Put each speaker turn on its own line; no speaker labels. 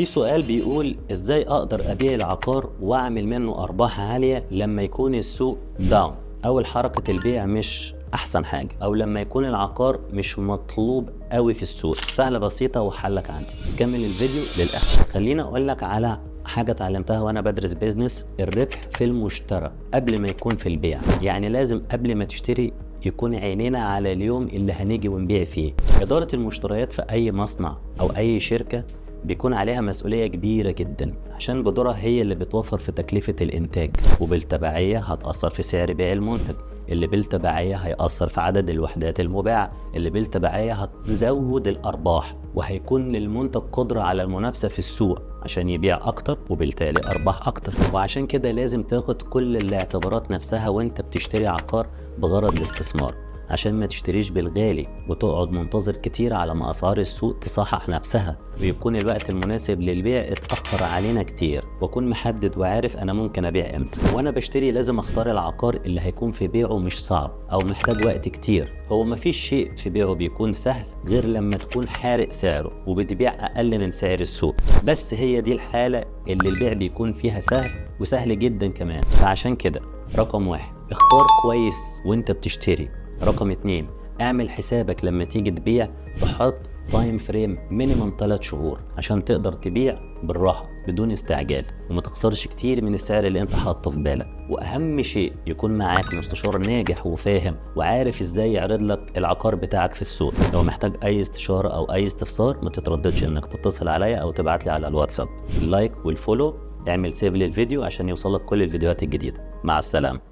في سؤال بيقول ازاي اقدر ابيع العقار واعمل منه ارباح عالية لما يكون السوق داون او حركة البيع مش احسن حاجة او لما يكون العقار مش مطلوب قوي في السوق. سهلة بسيطة وحلك عندي. كمل الفيديو للاخر. خليني اقول لك على حاجة اتعلمتها وانا بدرس بيزنس: الربح في المشترى قبل ما يكون في البيع. يعني لازم قبل ما تشتري يكون عينينا على اليوم اللي هنيجي ونبيع فيه. إدارة المشتريات في أي مصنع أو أي شركة بيكون عليها مسؤولية كبيرة جدا، عشان بدورها هي اللي بتوفر في تكلفة الإنتاج، وبالتبعية هتأثر في سعر بيع المنتج، اللي بالتبعية هيأثر في عدد الوحدات المباعة، اللي بالتبعية هتزود الأرباح، وهيكون للمنتج قدرة على المنافسة في السوق عشان يبيع أكتر وبالتالي أرباح أكتر. وعشان كده لازم تاخد كل الاعتبارات نفسها وانت بتشتري عقار بغرض الاستثمار، عشان ما تشتريش بالغالي وتقعد منتظر كتير على ما أسعار السوق تصحح نفسها ويكون الوقت المناسب للبيع اتأخر علينا كتير. وأكون محدد وعارف أنا ممكن أبيع إمتى. وأنا بشتري لازم أختار العقار اللي هيكون في بيعه مش صعب أو محتاج وقت كتير. هو مفيش شيء في بيعه بيكون سهل غير لما تكون حارق سعره وبتبيع أقل من سعر السوق، بس هي دي الحالة اللي البيع بيكون فيها سهل وسهل جدا كمان. فعشان كده رقم 1: اختار كويس وانت بتشتري. رقم 2: اعمل حسابك لما تيجي تبيع تحط تايم فريم مينيمم 3 شهور عشان تقدر تبيع بالراحة بدون استعجال وما تخسرش كتير من السعر اللي انت حاطه في بالك. واهم شيء يكون معاك مستشار ناجح وفاهم وعارف ازاي يعرض لك العقار بتاعك في السوق. لو محتاج اي استشارة او اي استفسار ما تترددش انك تتصل عليا او تبعت لي على الواتساب. اللايك والفولو، اعمل سيف للفيديو عشان يوصلك كل الفيديوهات الجديدة. مع السلامة.